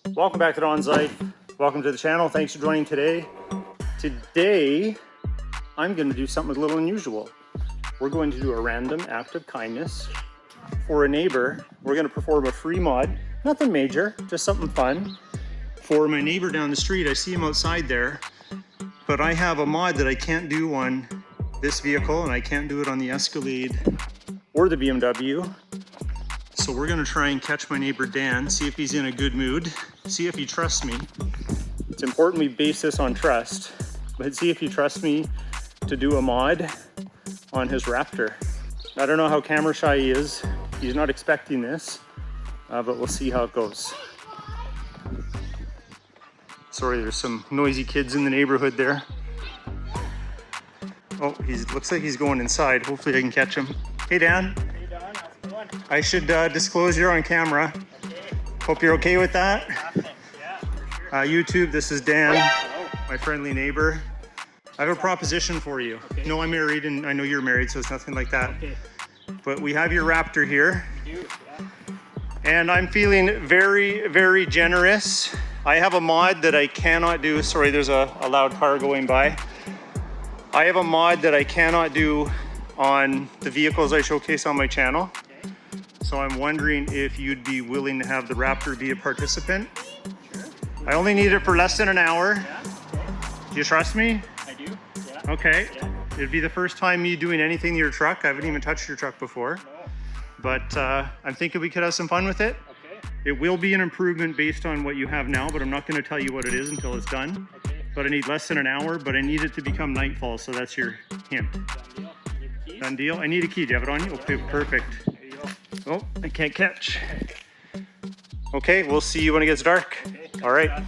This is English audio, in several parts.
Welcome back to Don's Life. Welcome to the channel. Thanks for joining today. Today, I'm going to do something a little unusual. We're going to do a random act of kindness for a neighbor. We're going to perform a free mod. Nothing major, just something fun. For my neighbor down the street, I see him outside there, but I have a mod that I can't do on this vehicle and I can't do it on the Escalade or the BMW. So we're gonna try and catch my neighbor Dan, see if he's in a good mood, see if he trusts me. It's important we base this on trust, but see if he trusts me to do a mod on his Raptor. I don't know how camera shy he is. He's not expecting this, but we'll see how it goes. Sorry, there's some noisy kids in the neighborhood there. Oh, looks like he's going inside. Hopefully I can catch him. Hey Dan. I should disclose you're on camera. Okay. Hope you're okay with that. Yeah, for sure. YouTube, this is Dan, Hello. my friendly neighbor. I have a proposition for you. Okay. No, I'm married and I know you're married, so it's nothing like that. Okay. But we have your Raptor here. You do, yeah. And I'm feeling very, very generous. I have a mod that I cannot do. Sorry, there's a loud car going by. I have a mod that I cannot do on the vehicles I showcase on my channel. Okay. So I'm wondering if you'd be willing to have the Raptor be a participant. Sure. I only need it for less than an hour. Yeah. Okay. Do you trust me? I do. Yeah. Okay. Yeah. It'd be the first time me doing anything to your truck. I haven't even touched your truck before. No. But I'm thinking we could have some fun with it. Okay. It will be an improvement based on what you have now, but I'm not going to tell you what it is until it's done. Okay. But I need less than an hour, but I need it to become nightfall, so that's your hint. Done deal. Need the keys? Done deal? I need a key. Do you have it on you? Okay, perfect. There you go. Oh, I can't catch. Okay, we'll see you when it gets dark. Okay. All right. Yeah.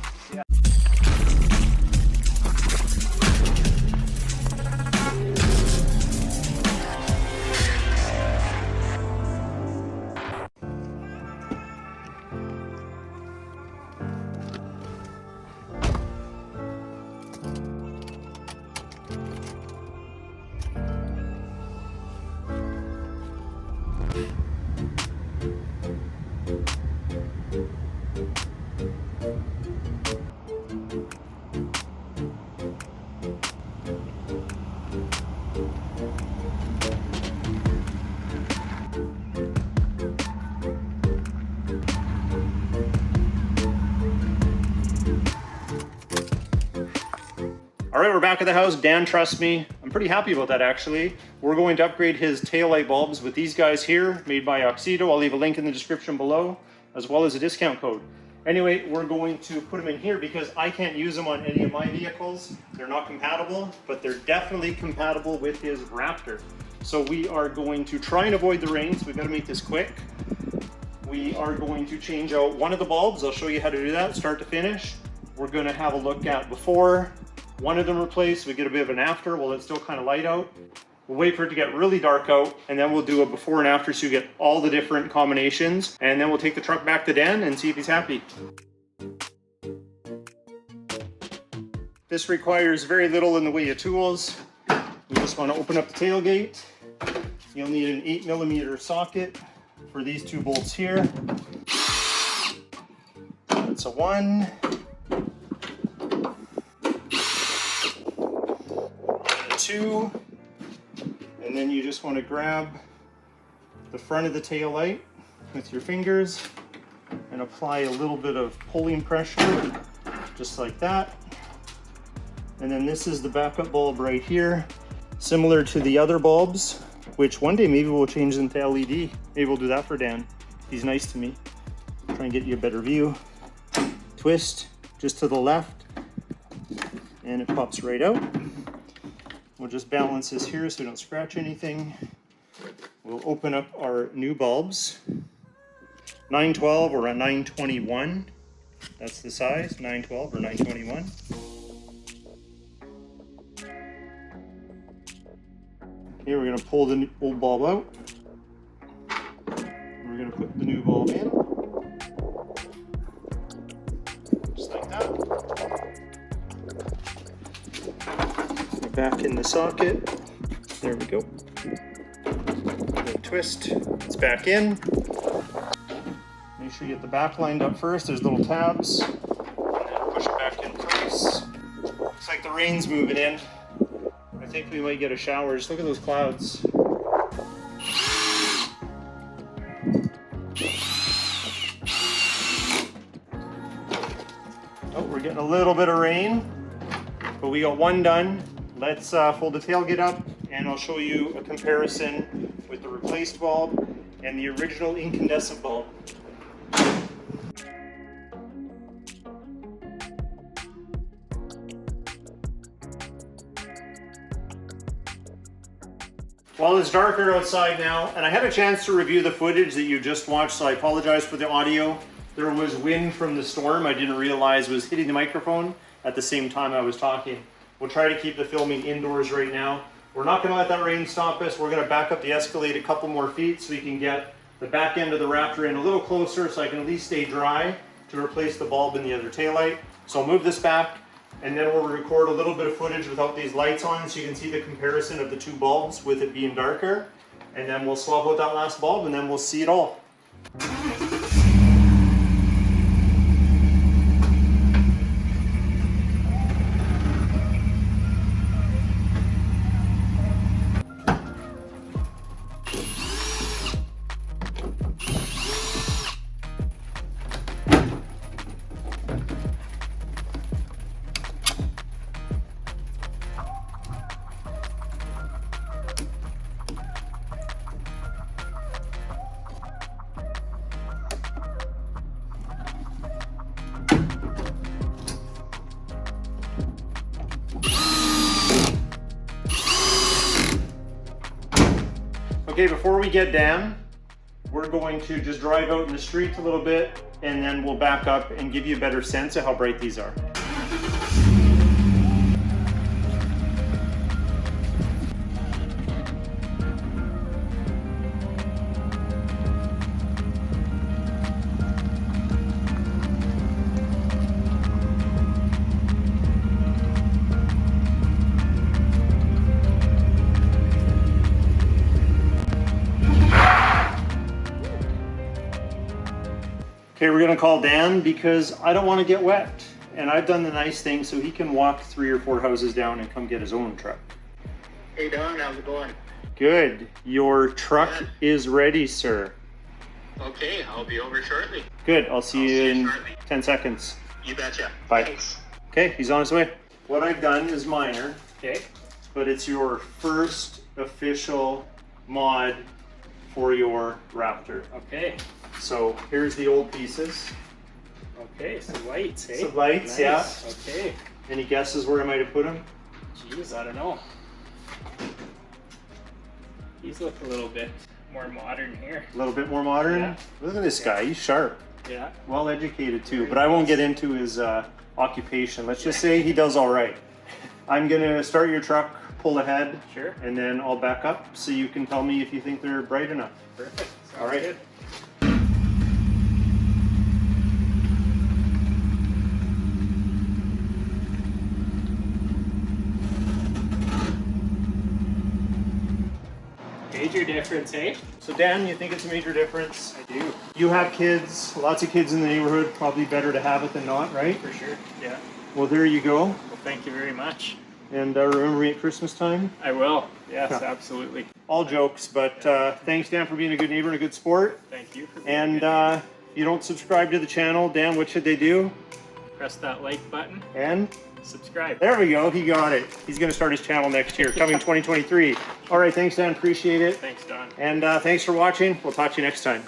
All right, we're back at the house. Dan trusts me. I'm pretty happy about that, actually. We're going to upgrade his taillight bulbs with these guys here, made by Oxido. I'll leave a link in the description below, as well as a discount code. Anyway, we're going to put them in here because I can't use them on any of my vehicles. They're not compatible, but they're definitely compatible with his Raptor. So we are going to try and avoid the rain, so we've got to make this quick. We are going to change out one of the bulbs. I'll show you how to do that, start to finish. We're going to have a look at before one of them replaced. We get a bit of an after while it's still kind of light out. We'll wait for it to get really dark out, and then we'll do a before and after so you get all the different combinations, and then we'll take the truck back to Dan and see if he's happy. This requires very little in the way of tools. You just want to open up the tailgate. You'll need an 8mm socket for these two bolts here. That's a 1. And a 2. And then you just want to grab the front of the tail light with your fingers and apply a little bit of pulling pressure, just like that. And then this is the backup bulb right here, similar to the other bulbs, which one day maybe we'll change them to LED. Maybe we'll do that for Dan. He's nice to me. Try and get you a better view. Twist just to the left, and it pops right out. We'll just balance this here so we don't scratch anything. We'll open up our new bulbs. 912 or a 921. That's the size, 912 or 921. Here we're going to pull the old bulb out. We're going to put the new bulb in. Just like that. Back in the socket. There we go. Twist. It's back in. Make sure sure you get the back lined up first. There's little tabs. And then push it back in place. Looks like the rain's moving in. I think we might get a shower. Just look at those clouds. Oh, we're getting a little bit of rain, but we got one done. Let's fold the tailgate up and I'll show you a comparison with the replaced bulb and the original incandescent bulb. Well, it's darker outside now, and I had a chance to review the footage that you just watched, so I apologize for the audio. There was wind from the storm I didn't realize was hitting the microphone at the same time I was talking. We'll try to keep the filming indoors right now. We're not going to let that rain stop us. We're going to back up the Escalade a couple more feet so we can get the back end of the Raptor in a little closer so I can at least stay dry to replace the bulb in the other taillight. So I'll move this back, and then we'll record a little bit of footage without these lights on so you can see the comparison of the two bulbs with it being darker. And then we'll swap out that last bulb and then we'll see it all. Okay, before we get down, we're going to just drive out in the street a little bit and then we'll back up and give you a better sense of how bright these are. Okay, we're gonna call Dan because I don't want to get wet. And I've done the nice thing so he can walk 3 or 4 houses down and come get his own truck. Hey Don, how's it going? Good. Your truck is ready, sir. Okay, I'll be over shortly. Good. I'll see you in 10 seconds. You betcha. Bye. Thanks. Okay, he's on his way. What I've done is minor, Okay. but it's your first official mod for your Raptor. Okay. So here's the old pieces. Okay, some lights, eh? Some lights, Nice. yeah. Okay. Any guesses where I might have put them? Jeez, I don't know. These look a little bit more modern here. A little bit more modern? Yeah. Look at this guy, he's sharp. Yeah. Well educated too, but I won't get into his occupation. Let's just say he does all right. I'm gonna start your truck, pull ahead, Sure. and then I'll back up so you can tell me if you think they're bright enough. Perfect. Sounds All right. good. Major difference, eh? So Dan, you think it's a major difference? I do, You have kids, lots of kids in the neighborhood, probably better to have it than not, right? for sure. Yeah. Well, there you go. Well, thank you very much. And remember me at Christmas time? I will. Yes, Yeah. absolutely. All jokes, but thanks Dan for being a good neighbor and a good sport. Thank you for being And good. if you don't subscribe to the channel, Dan, what should they do? Press that like button, And subscribe. there we go, he got it. He's gonna start his channel next year, coming 2023. All right, thanks Dan, appreciate it. Thanks, Don. And thanks for watching. We'll talk to you next time.